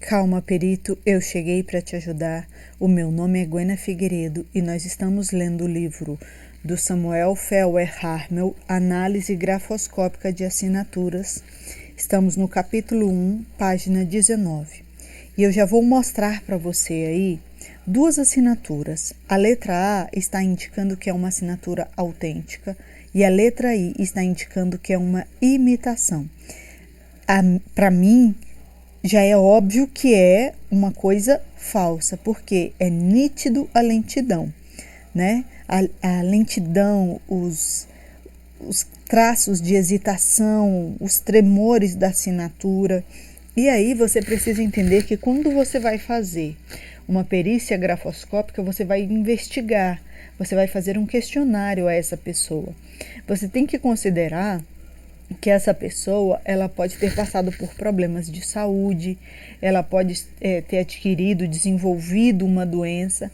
Calma, perito, eu cheguei para te ajudar. O meu nome é Gwena Figueiredo e nós estamos lendo o livro do Samuel Felwer Harmel, Análise Grafoscópica de Assinaturas. Estamos no capítulo 1, página 19. E eu já vou mostrar para você aí duas assinaturas. A letra A está indicando que é uma assinatura autêntica e a letra I está indicando que é uma imitação. Para mim, já é óbvio que é uma coisa falsa, porque é nítido a lentidão, né? A lentidão, os traços de hesitação, os tremores da assinatura. E aí você precisa entender que quando você vai fazer uma perícia grafoscópica, você vai investigar, você vai fazer um questionário a essa pessoa. Você tem que considerar que essa pessoa, ela pode ter passado por problemas de saúde, ela pode ter adquirido, desenvolvido uma doença,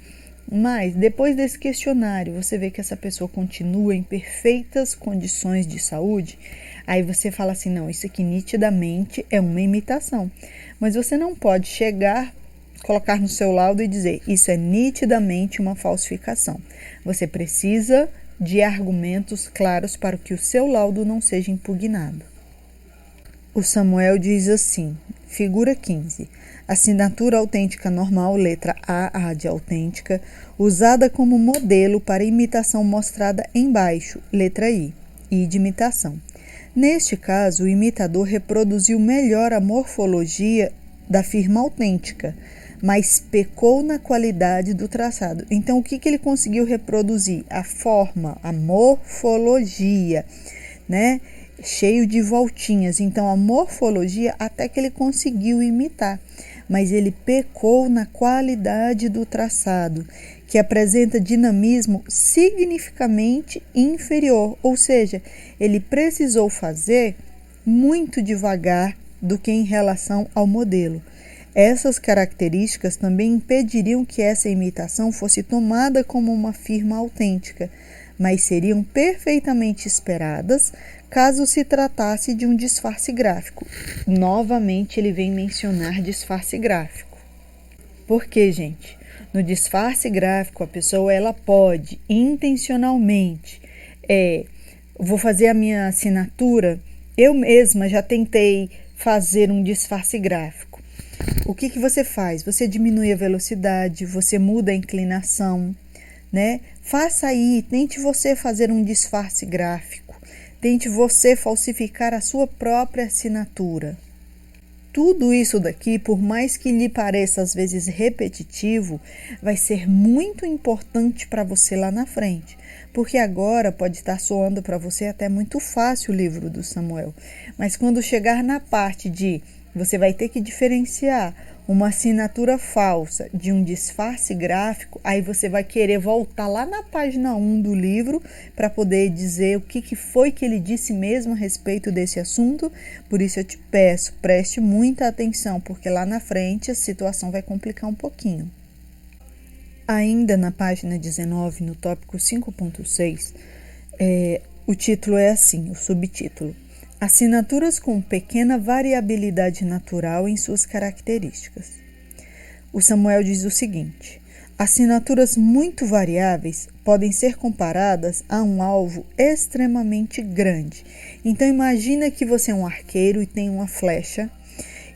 mas depois desse questionário você vê que essa pessoa continua em perfeitas condições de saúde, aí você fala assim, não, isso aqui nitidamente é uma imitação, mas você não pode chegar, colocar no seu laudo e dizer, isso é nitidamente uma falsificação. Você precisa de argumentos claros para que o seu laudo não seja impugnado. O Samuel diz assim, figura 15, assinatura autêntica normal, letra A de autêntica, usada como modelo para imitação mostrada embaixo, letra I de imitação. Neste caso, o imitador reproduziu melhor a morfologia da firma autêntica, mas pecou na qualidade do traçado. Então, o que ele conseguiu reproduzir? A forma, a morfologia, né? Cheio de voltinhas. Então, a morfologia até que ele conseguiu imitar, mas ele pecou na qualidade do traçado, que apresenta dinamismo significativamente inferior, ou seja, ele precisou fazer muito devagar do que em relação ao modelo. Essas características também impediriam que essa imitação fosse tomada como uma firma autêntica, mas seriam perfeitamente esperadas caso se tratasse de um disfarce gráfico. Novamente ele vem mencionar disfarce gráfico. Por quê, gente? No disfarce gráfico, a pessoa ela pode intencionalmente, vou fazer a minha assinatura, eu mesma já tentei fazer um disfarce gráfico. O que você faz? Você diminui a velocidade, você muda a inclinação, né? Faça aí, tente você fazer um disfarce gráfico, tente você falsificar a sua própria assinatura. Tudo isso daqui, por mais que lhe pareça às vezes repetitivo, vai ser muito importante para você lá na frente, porque agora pode estar soando para você até muito fácil o livro do Samuel, mas quando chegar na parte de você vai ter que diferenciar uma assinatura falsa de um disfarce gráfico, aí você vai querer voltar lá na página 1 do livro para poder dizer o que foi que ele disse mesmo a respeito desse assunto. Por isso eu te peço, preste muita atenção, porque lá na frente a situação vai complicar um pouquinho. Ainda na página 19, no tópico 5.6, o título é assim, o subtítulo: Assinaturas com pequena variabilidade natural em suas características. O Samuel diz o seguinte: assinaturas muito variáveis podem ser comparadas a um alvo extremamente grande. Então imagina que você é um arqueiro e tem uma flecha,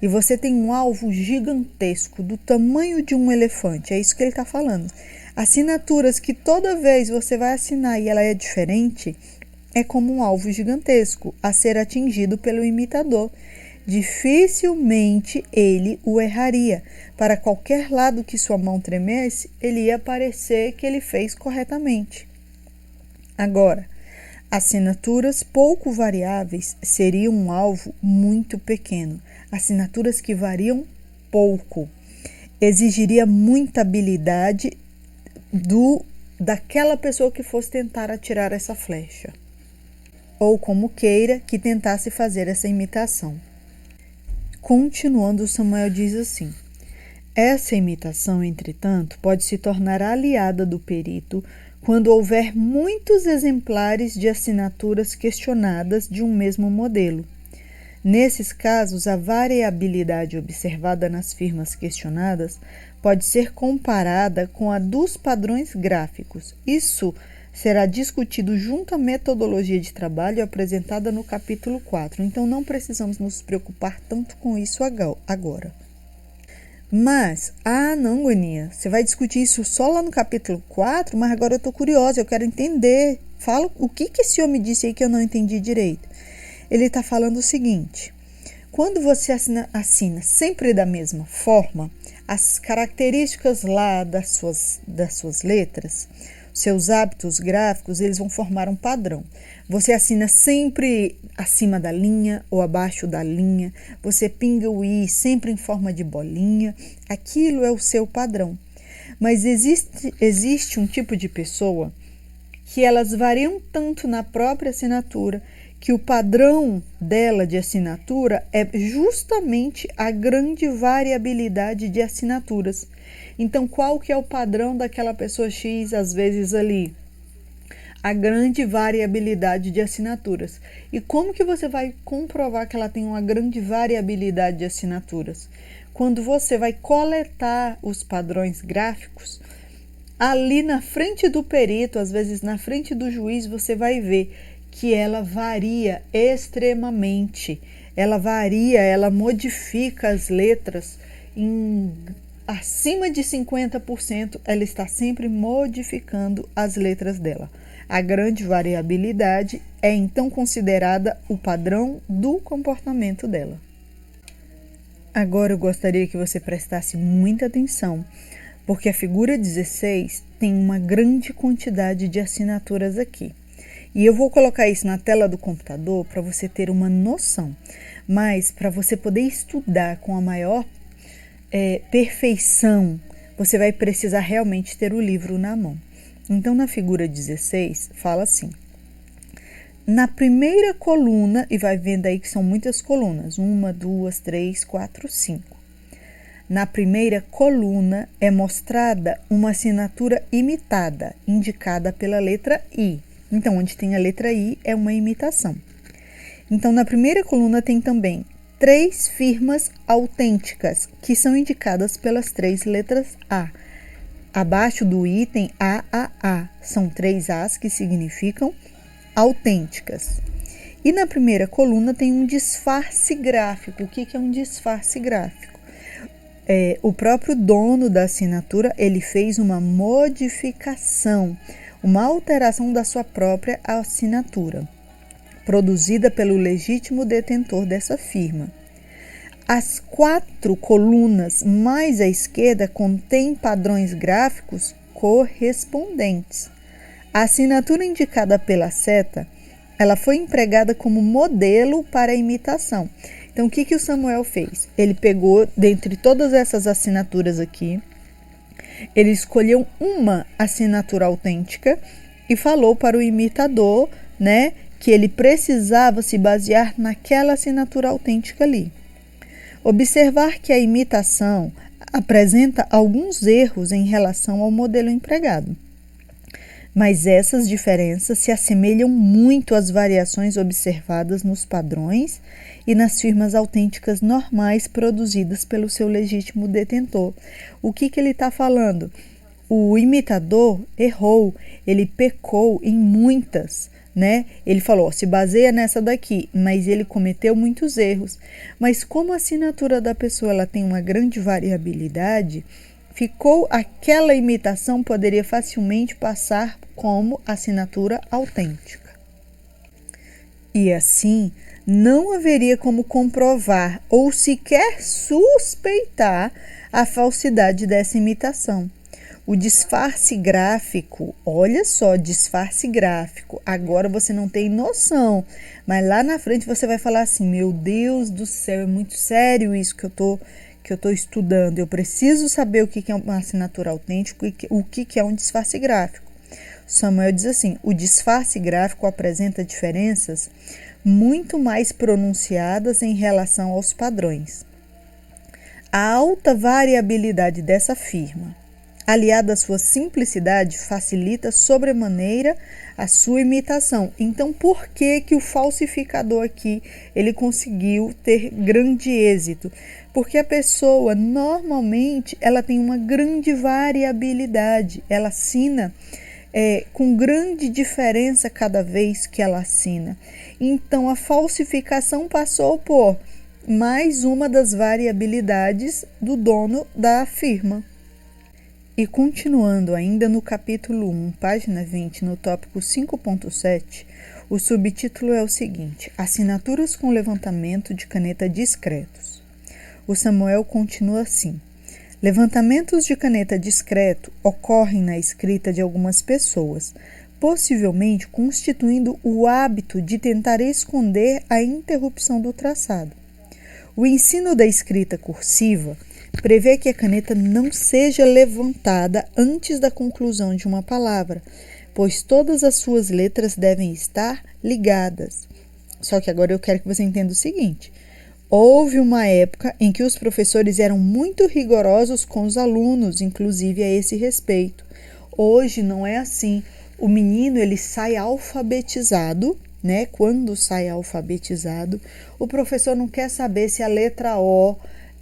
e você tem um alvo gigantesco do tamanho de um elefante. É isso que ele está falando. Assinaturas que toda vez você vai assinar e ela é diferente, é como um alvo gigantesco a ser atingido pelo imitador. Dificilmente ele o erraria. Para qualquer lado que sua mão tremesse, ele ia parecer que ele fez corretamente. Agora, assinaturas pouco variáveis seriam um alvo muito pequeno. Assinaturas que variam pouco. Exigiria muita habilidade daquela pessoa que fosse tentar atirar essa flecha, ou como queira que tentasse fazer essa imitação. Continuando, Samuel diz assim: essa imitação, entretanto, pode se tornar aliada do perito quando houver muitos exemplares de assinaturas questionadas de um mesmo modelo. Nesses casos, a variabilidade observada nas firmas questionadas pode ser comparada com a dos padrões gráficos. Isso será discutido junto à metodologia de trabalho apresentada no capítulo 4. Então, não precisamos nos preocupar tanto com isso agora. Mas, não, Goninha, você vai discutir isso só lá no capítulo 4, mas agora eu estou curiosa, eu quero entender. Fala o que esse homem disse aí que eu não entendi direito. Ele está falando o seguinte: quando você assina sempre da mesma forma, as características lá das suas letras, seus hábitos gráficos, eles vão formar um padrão. Você assina sempre acima da linha ou abaixo da linha, você pinga o i sempre em forma de bolinha, aquilo é o seu padrão. Mas existe um tipo de pessoa que elas variam tanto na própria assinatura que o padrão dela de assinatura é justamente a grande variabilidade de assinaturas. Então, qual que é o padrão daquela pessoa X, às vezes ali? A grande variabilidade de assinaturas. E como que você vai comprovar que ela tem uma grande variabilidade de assinaturas? Quando você vai coletar os padrões gráficos, ali na frente do perito, às vezes na frente do juiz, você vai ver que ela varia extremamente. Ela varia, ela modifica as letras em acima de 50%, ela está sempre modificando as letras dela. A grande variabilidade é então considerada o padrão do comportamento dela. Agora eu gostaria que você prestasse muita atenção, porque a figura 16 tem uma grande quantidade de assinaturas aqui. E eu vou colocar isso na tela do computador para você ter uma noção, mas para você poder estudar com a maior perfeição, você vai precisar realmente ter o livro na mão. Então, na figura 16, fala assim: na primeira coluna, e vai vendo aí que são muitas colunas, 1, 2, 3, 4, 5. Na primeira coluna é mostrada uma assinatura imitada, indicada pela letra I. Então, onde tem a letra I é uma imitação. Então, na primeira coluna tem também 3 firmas autênticas, que são indicadas pelas 3 letras A. Abaixo do item AAA, são 3 As que significam autênticas. E na primeira coluna tem um disfarce gráfico. O que é um disfarce gráfico? O próprio dono da assinatura, ele fez uma modificação, uma alteração da sua própria assinatura, produzida pelo legítimo detentor dessa firma. As 4 colunas mais à esquerda contêm padrões gráficos correspondentes. A assinatura indicada pela seta, ela foi empregada como modelo para a imitação. Então, o que o Samuel fez? Ele pegou, dentre todas essas assinaturas aqui, ele escolheu uma assinatura autêntica e falou para o imitador, que ele precisava se basear naquela assinatura autêntica ali. Observar que a imitação apresenta alguns erros em relação ao modelo empregado, mas essas diferenças se assemelham muito às variações observadas nos padrões e nas firmas autênticas normais produzidas pelo seu legítimo detentor. O que ele está falando? O imitador errou, ele pecou em muitas, Ele falou, se baseia nessa daqui, mas ele cometeu muitos erros. Mas como a assinatura da pessoa ela tem uma grande variabilidade, ficou aquela imitação poderia facilmente passar como assinatura autêntica. E assim, não haveria como comprovar ou sequer suspeitar a falsidade dessa imitação. O disfarce gráfico, olha só, disfarce gráfico, agora você não tem noção, mas lá na frente você vai falar assim, meu Deus do céu, é muito sério isso que eu tô estudando, eu preciso saber o que é uma assinatura autêntica e o que é um disfarce gráfico. Samuel diz assim, o disfarce gráfico apresenta diferenças muito mais pronunciadas em relação aos padrões. A alta variabilidade dessa firma, aliada à sua simplicidade, facilita sobremaneira a sua imitação. Então, por que que o falsificador aqui ele conseguiu ter grande êxito? Porque a pessoa, normalmente, ela tem uma grande variabilidade, ela assina com grande diferença cada vez que ela assina. Então, a falsificação passou por mais uma das variabilidades do dono da firma. E continuando ainda no capítulo 1, página 20, no tópico 5.7, o subtítulo é o seguinte: Assinaturas com levantamento de caneta discretos. O Samuel continua assim: levantamentos de caneta discreto ocorrem na escrita de algumas pessoas, possivelmente constituindo o hábito de tentar esconder a interrupção do traçado. O ensino da escrita cursiva prevê que a caneta não seja levantada antes da conclusão de uma palavra, pois todas as suas letras devem estar ligadas. Só que agora eu quero que você entenda o seguinte: houve uma época em que os professores eram muito rigorosos com os alunos, inclusive a esse respeito. Hoje não é assim. O menino ele sai alfabetizado, né? Quando sai alfabetizado, o professor não quer saber se a letra O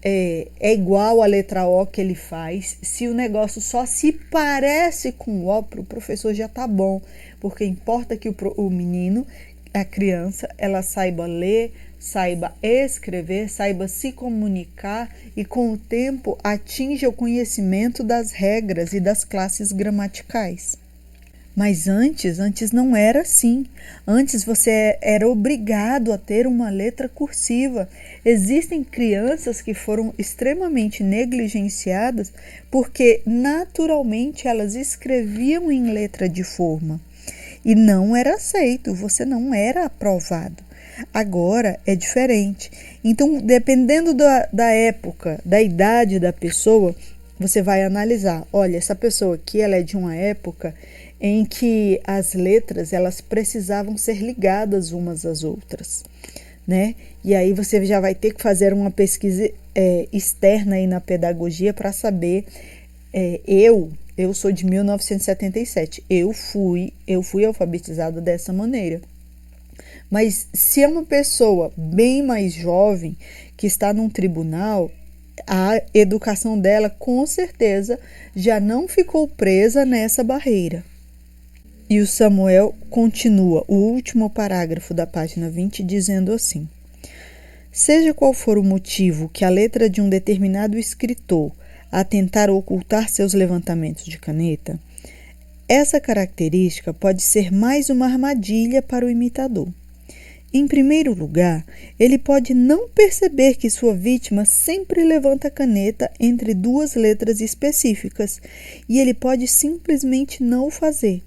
é igual à letra O que ele faz. Se o negócio só se parece com o O, para o professor já tá bom, porque importa que o menino, a criança, ela saiba ler, saiba escrever, saiba se comunicar e com o tempo atinja o conhecimento das regras e das classes gramaticais. Mas antes não era assim. Antes você era obrigado a ter uma letra cursiva. Existem crianças que foram extremamente negligenciadas porque naturalmente elas escreviam em letra de forma e não era aceito, você não era aprovado. Agora é diferente. Então, dependendo da época, da idade da pessoa, você vai analisar. Olha, essa pessoa aqui, ela é de uma época em que as letras elas precisavam ser ligadas umas às outras, né? E aí você já vai ter que fazer uma pesquisa externa aí na pedagogia para saber. Eu sou de 1977. Eu fui alfabetizada dessa maneira. Mas se é uma pessoa bem mais jovem que está num tribunal, a educação dela com certeza já não ficou presa nessa barreira. E o Samuel continua o último parágrafo da página 20 dizendo assim: seja qual for o motivo que a letra de um determinado escritor a tentar ocultar seus levantamentos de caneta, essa característica pode ser mais uma armadilha para o imitador. Em primeiro lugar, ele pode não perceber que sua vítima sempre levanta a caneta entre duas letras específicas e ele pode simplesmente não o fazer.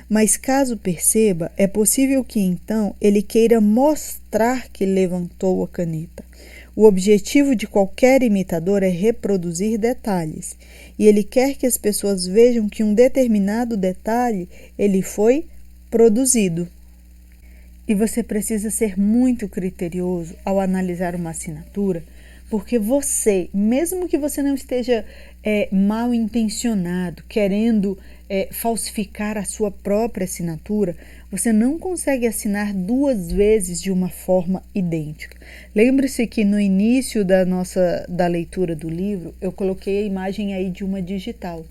Mas caso perceba, é possível que então ele queira mostrar que levantou a caneta. O objetivo de qualquer imitador é reproduzir detalhes, e ele quer que as pessoas vejam que um determinado detalhe ele foi produzido. E você precisa ser muito criterioso ao analisar uma assinatura, porque você, mesmo que você não esteja mal intencionado, querendo falsificar a sua própria assinatura, você não consegue assinar duas vezes de uma forma idêntica. Lembre-se que no início da leitura do livro, eu coloquei a imagem aí de uma digital.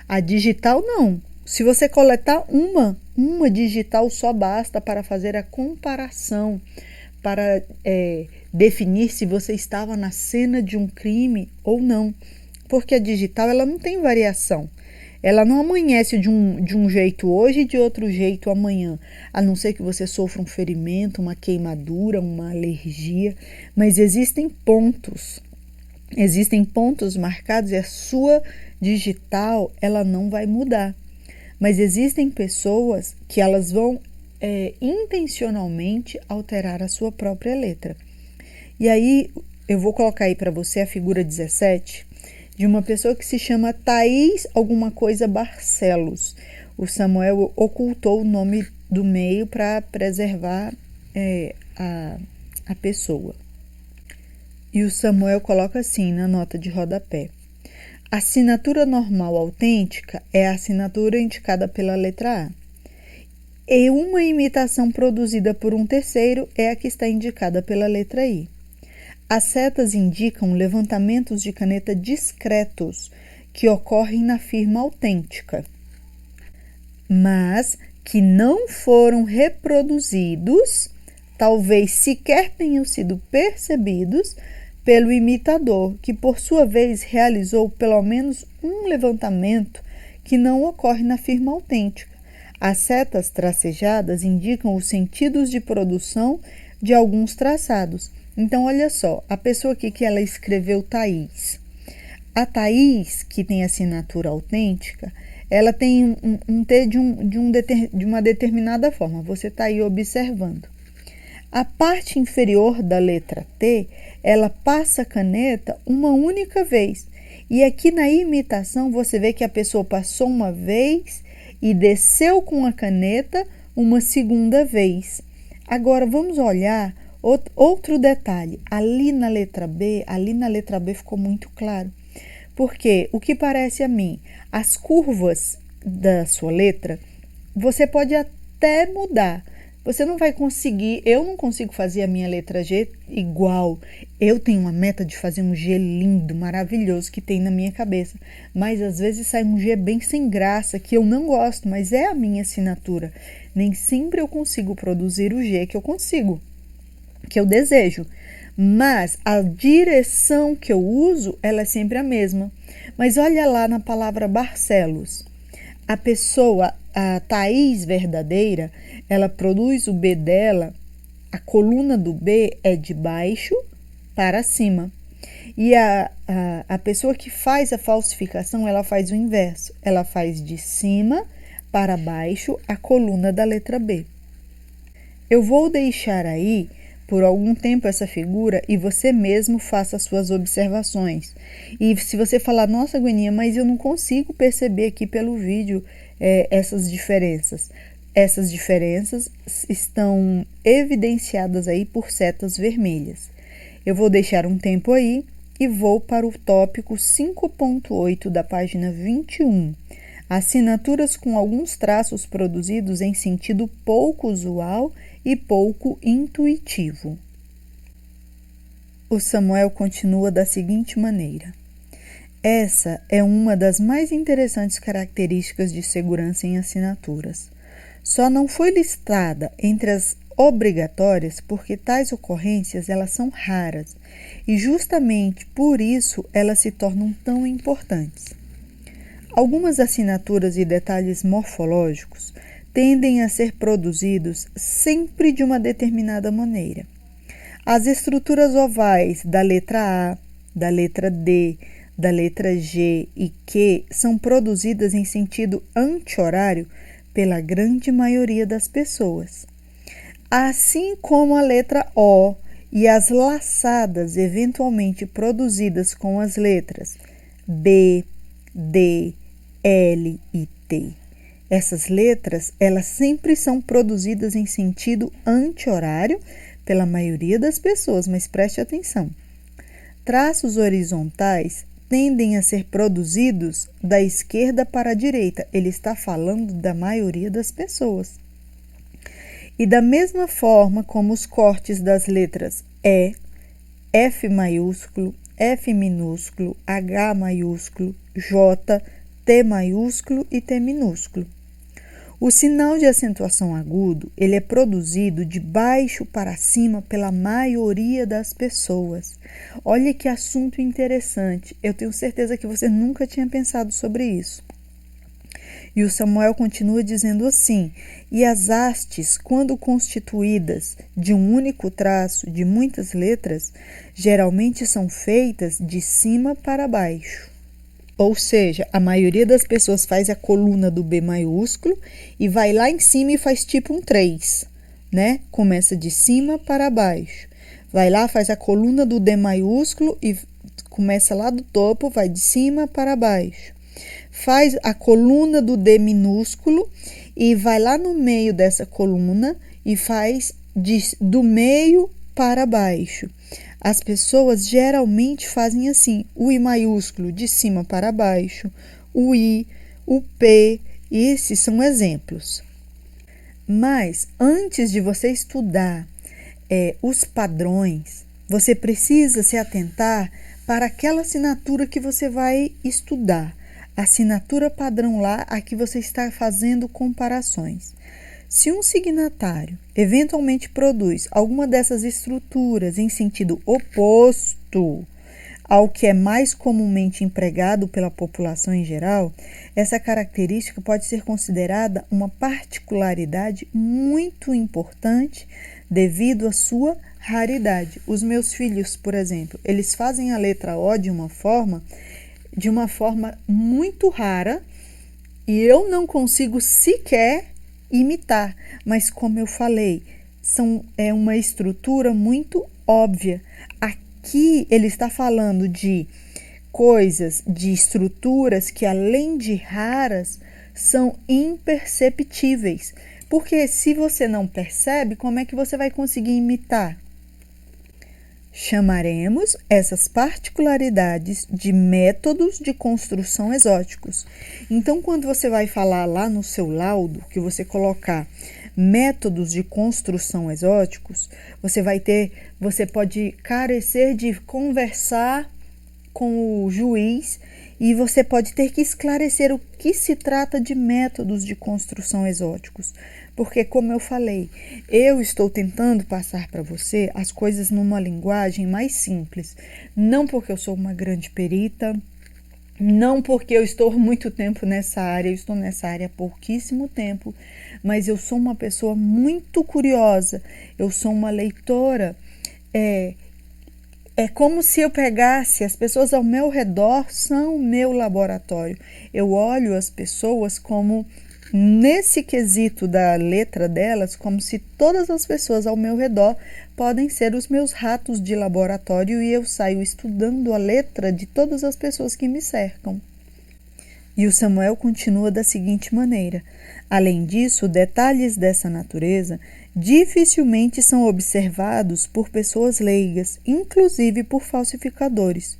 A digital não. Se você coletar uma digital só basta para fazer a comparação, para definir se você estava na cena de um crime ou não. Porque a digital ela não tem variação. Ela não amanhece de um jeito hoje e de outro jeito amanhã, a não ser que você sofra um ferimento, uma queimadura, uma alergia. Mas existem pontos marcados e a sua digital ela não vai mudar. Mas existem pessoas que elas vão intencionalmente alterar a sua própria letra. E aí eu vou colocar aí para você a figura 17 de uma pessoa que se chama Thaís alguma coisa Barcelos. O Samuel ocultou o nome do meio para preservar a pessoa. E o Samuel coloca assim na nota de rodapé: A assinatura normal autêntica é a assinatura indicada pela letra A. E uma imitação produzida por um terceiro é a que está indicada pela letra I. As setas indicam levantamentos de caneta discretos que ocorrem na firma autêntica, mas que não foram reproduzidos, talvez sequer tenham sido percebidos pelo imitador, que por sua vez realizou pelo menos um levantamento que não ocorre na firma autêntica. As setas tracejadas indicam os sentidos de produção de alguns traçados. Então, olha só, a pessoa aqui que ela escreveu Thaís. A Thaís, que tem assinatura autêntica, ela tem um T de uma determinada forma. Você está aí observando. A parte inferior da letra T, ela passa a caneta uma única vez. E aqui na imitação, você vê que a pessoa passou uma vez e desceu com a caneta uma segunda vez. Agora, vamos olhar outro detalhe. Ali na letra B ficou muito claro. Porque o que parece a mim, as curvas da sua letra, você pode até mudar. Você não vai conseguir, eu não consigo fazer a minha letra G igual. Eu tenho uma meta de fazer um G lindo, maravilhoso, que tem na minha cabeça. Mas às vezes sai um G bem sem graça, que eu não gosto, mas é a minha assinatura. Nem sempre eu consigo produzir o G que eu consigo, que eu desejo. Mas a direção que eu uso, ela é sempre a mesma. Mas olha lá na palavra Barcelos. A pessoa, a Thaís verdadeira, ela produz o B dela, a coluna do B é de baixo para cima. E a pessoa que faz a falsificação, ela faz o inverso. Ela faz de cima para baixo a coluna da letra B. Eu vou deixar aí por algum tempo essa figura e você mesmo faça as suas observações. E se você falar, nossa, Gueninha, mas eu não consigo perceber aqui pelo vídeo essas diferenças. Essas diferenças estão evidenciadas aí por setas vermelhas. Eu vou deixar um tempo aí e vou para o tópico 5.8 da página 21. Assinaturas com alguns traços produzidos em sentido pouco usual e pouco intuitivo. O Samuel continua da seguinte maneira. Essa é uma das mais interessantes características de segurança em assinaturas. Só não foi listada entre as obrigatórias porque tais ocorrências elas são raras e justamente por isso elas se tornam tão importantes. Algumas assinaturas e detalhes morfológicos tendem a ser produzidos sempre de uma determinada maneira. As estruturas ovais da letra A, da letra D, da letra G e Q são produzidas em sentido anti-horário pela grande maioria das pessoas. Assim como a letra O e as laçadas eventualmente produzidas com as letras B, D, L e T. Essas letras, elas sempre são produzidas em sentido anti-horário pela maioria das pessoas, mas preste atenção. Traços horizontais tendem a ser produzidos da esquerda para a direita. Ele está falando da maioria das pessoas. E da mesma forma como os cortes das letras E, F maiúsculo, F minúsculo, H maiúsculo, J, T maiúsculo e T minúsculo. O sinal de acentuação agudo, ele é produzido de baixo para cima pela maioria das pessoas. Olha que assunto interessante. Eu tenho certeza que você nunca tinha pensado sobre isso. E o Samuel continua dizendo assim: e as hastes, quando constituídas de um único traço de muitas letras, geralmente são feitas de cima para baixo. Ou seja, a maioria das pessoas faz a coluna do B maiúsculo e vai lá em cima e faz tipo um 3, né? Começa de cima para baixo. Vai lá, faz a coluna do D maiúsculo e começa lá do topo, vai de cima para baixo. Faz a coluna do D minúsculo e vai lá no meio dessa coluna e faz do meio para baixo. As pessoas geralmente fazem assim, o I maiúsculo de cima para baixo, o I, o P, esses são exemplos. Mas antes de você estudar os padrões, você precisa se atentar para aquela assinatura que você vai estudar. A assinatura padrão lá, a que você está fazendo comparações. Se um signatário eventualmente produz alguma dessas estruturas em sentido oposto ao que é mais comumente empregado pela população em geral, essa característica pode ser considerada uma particularidade muito importante devido à sua raridade. Os meus filhos, por exemplo, eles fazem a letra O de uma forma muito rara e eu não consigo sequer imitar, mas como eu falei, é uma estrutura muito óbvia. Aqui ele está falando de coisas, de estruturas que além de raras, são imperceptíveis. Porque se você não percebe, como é que você vai conseguir imitar? Chamaremos essas particularidades de métodos de construção exóticos. Então, quando você vai falar lá no seu laudo, que você colocar métodos de construção exóticos, você pode carecer de conversar com o juiz e você pode ter que esclarecer o que se trata de métodos de construção exóticos. Porque, como eu falei, eu estou tentando passar para você as coisas numa linguagem mais simples. Não porque eu sou uma grande perita, não porque eu estou muito tempo nessa área, eu estou nessa área há pouquíssimo tempo, mas eu sou uma pessoa muito curiosa, eu sou uma leitora. É como se eu pegasse, as pessoas ao meu redor são o meu laboratório. Eu olho as pessoas como, nesse quesito da letra delas, como se todas as pessoas ao meu redor podem ser os meus ratos de laboratório e eu saio estudando a letra de todas as pessoas que me cercam. E o Samuel continua da seguinte maneira: além disso, detalhes dessa natureza dificilmente são observados por pessoas leigas, inclusive por falsificadores.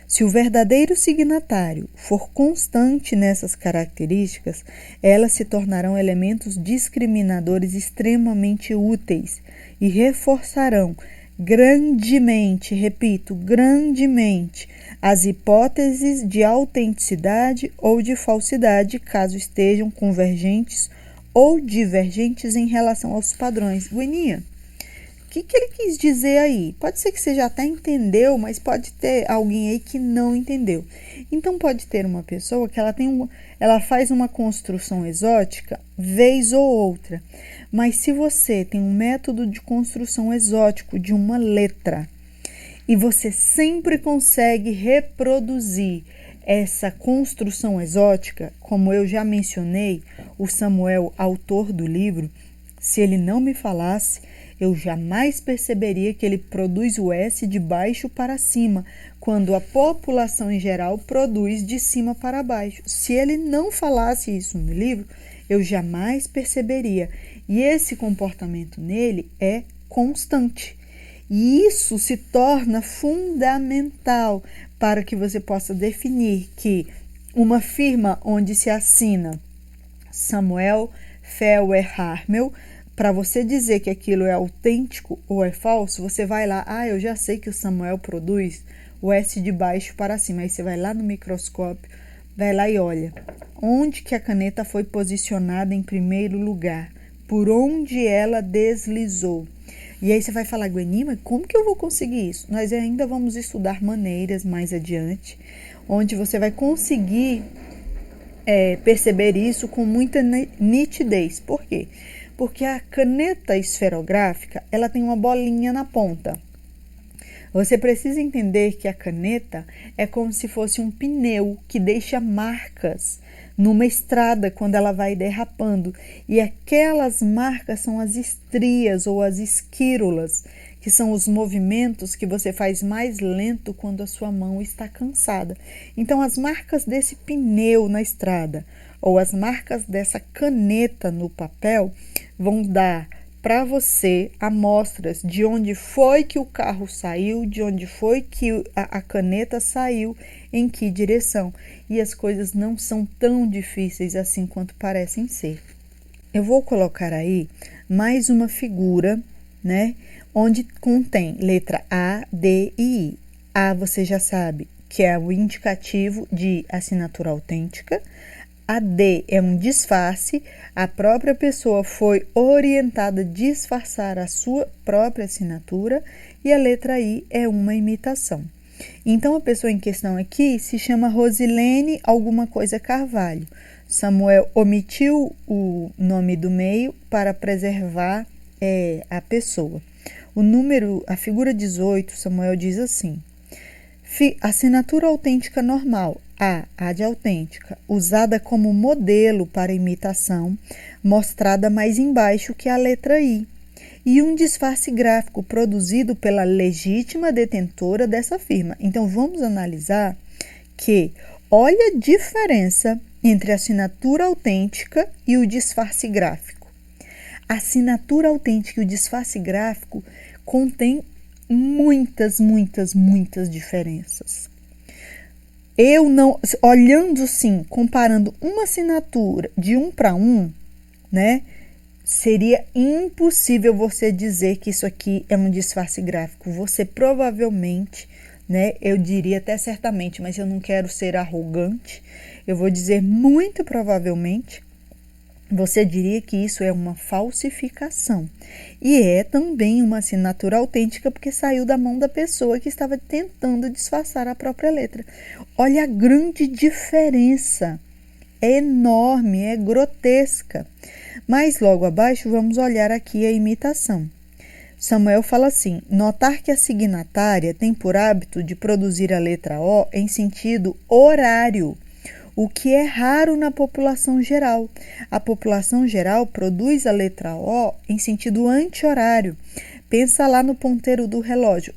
Se o verdadeiro signatário for constante nessas características, elas se tornarão elementos discriminadores extremamente úteis e reforçarão grandemente, repito, grandemente, as hipóteses de autenticidade ou de falsidade, caso estejam convergentes ou divergentes em relação aos padrões. Guininha, o que ele quis dizer aí? Pode ser que você já até entendeu, mas pode ter alguém aí que não entendeu. Então pode ter uma pessoa que ela faz uma construção exótica vez ou outra, mas se você tem um método de construção exótico de uma letra e você sempre consegue reproduzir essa construção exótica, como eu já mencionei, o Samuel, autor do livro, se ele não me falasse, eu jamais perceberia que ele produz o S de baixo para cima, quando a população em geral produz de cima para baixo. Se ele não falasse isso no livro, eu jamais perceberia. E esse comportamento nele é constante. E isso se torna fundamental para que você possa definir que uma firma onde se assina Samuel Felwer Harmel, para você dizer que aquilo é autêntico ou é falso, você vai lá, eu já sei que o Samuel produz o S de baixo para cima. Aí você vai lá no microscópio, vai lá e olha onde que a caneta foi posicionada em primeiro lugar, por onde ela deslizou. E aí você vai falar, Gueni, mas como que eu vou conseguir isso? Nós ainda vamos estudar maneiras mais adiante, onde você vai conseguir perceber isso com muita nitidez. Por quê? Porque a caneta esferográfica, ela tem uma bolinha na ponta. Você precisa entender que a caneta é como se fosse um pneu que deixa marcas numa estrada quando ela vai derrapando. E aquelas marcas são as estrias ou as esquírulas, que são os movimentos que você faz mais lento quando a sua mão está cansada. Então, as marcas desse pneu na estrada ou as marcas dessa caneta no papel vão dar para você amostras de onde foi que o carro saiu, de onde foi que a caneta saiu, em que direção. E as coisas não são tão difíceis assim quanto parecem ser. Eu vou colocar aí mais uma figura, né, onde contém letra A, D e I. A você já sabe que é o indicativo de assinatura autêntica. A D é um disfarce, a própria pessoa foi orientada a disfarçar a sua própria assinatura, e a letra I é uma imitação. Então, a pessoa em questão aqui se chama Rosilene alguma coisa Carvalho. Samuel omitiu o nome do meio para preservar a pessoa. A figura 18, Samuel diz assim: assinatura autêntica normal, A de autêntica, usada como modelo para imitação, mostrada mais embaixo que a letra I, e um disfarce gráfico produzido pela legítima detentora dessa firma. Então, vamos analisar que olha a diferença entre a assinatura autêntica e o disfarce gráfico. A assinatura autêntica e o disfarce gráfico contém muitas diferenças. Olhando sim, comparando uma assinatura de 1 para 1, né, seria impossível você dizer que isso aqui é um disfarce gráfico. Você provavelmente, né, eu diria até certamente, mas eu não quero ser arrogante, eu vou dizer muito provavelmente, você diria que isso é uma falsificação. E é também uma assinatura autêntica porque saiu da mão da pessoa que estava tentando disfarçar a própria letra. Olha a grande diferença. É enorme, é grotesca. Mas logo abaixo vamos olhar aqui a imitação. Samuel fala assim: notar que a signatária tem por hábito de produzir a letra O em sentido horário, o que é raro na população geral. A população geral produz a letra O em sentido anti-horário. Pensa lá no ponteiro do relógio.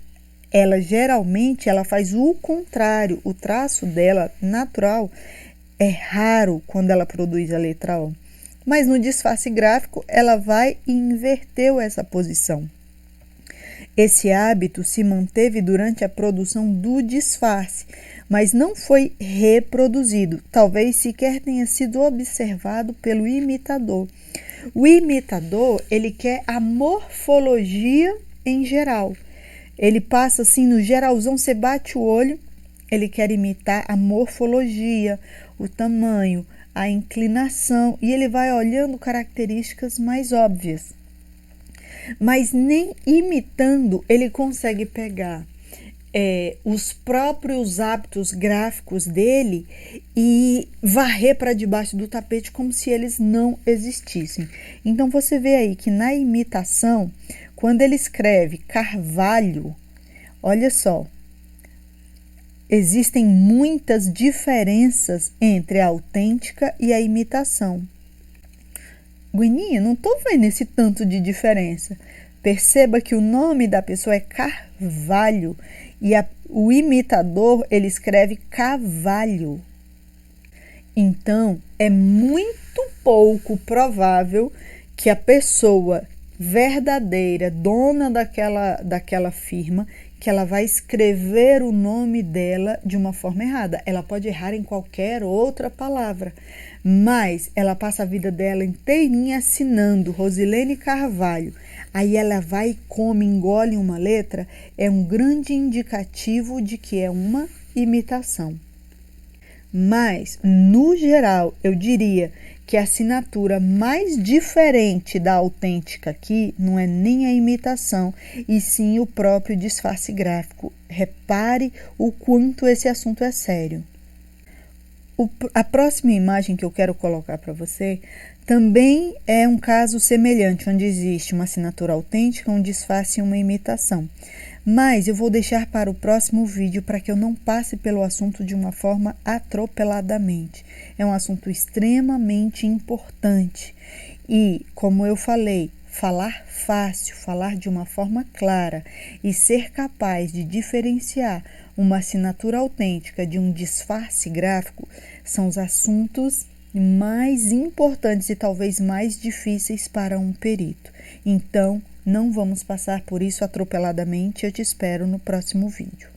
Ela geralmente faz o contrário. O traço dela natural é raro quando ela produz a letra O. Mas no disfarce gráfico ela vai e inverteu essa posição. Esse hábito se manteve durante a produção do disfarce, mas não foi reproduzido, talvez sequer tenha sido observado pelo imitador. O imitador, ele quer a morfologia em geral. Ele passa assim no geralzão, você bate o olho, ele quer imitar a morfologia, o tamanho, a inclinação, e ele vai olhando características mais óbvias. Mas nem imitando ele consegue pegar os próprios hábitos gráficos dele e varrer para debaixo do tapete como se eles não existissem. Então você vê aí que na imitação, quando ele escreve Carvalho, olha só, existem muitas diferenças entre a autêntica e a imitação. Guininha, não estou vendo esse tanto de diferença. Perceba que o nome da pessoa é Carvalho e o imitador, ele escreve Cavalho. Então, é muito pouco provável que a pessoa verdadeira, dona daquela firma, que ela vai escrever o nome dela de uma forma errada. Ela pode errar em qualquer outra palavra, mas ela passa a vida dela inteirinha assinando Rosilene Carvalho. Aí ela vai e come, engole uma letra, é um grande indicativo de que é uma imitação. Mas, no geral, eu diria que a assinatura mais diferente da autêntica aqui não é nem a imitação, e sim o próprio disfarce gráfico. Repare o quanto esse assunto é sério. A próxima imagem que eu quero colocar para você também é um caso semelhante, onde existe uma assinatura autêntica, um disfarce e uma imitação. Mas eu vou deixar para o próximo vídeo para que eu não passe pelo assunto de uma forma atropeladamente. É um assunto extremamente importante e, como eu falei, falar fácil, falar de uma forma clara e ser capaz de diferenciar uma assinatura autêntica de um disfarce gráfico são os assuntos mais importantes e talvez mais difíceis para um perito. Então, não vamos passar por isso atropeladamente. Eu te espero no próximo vídeo.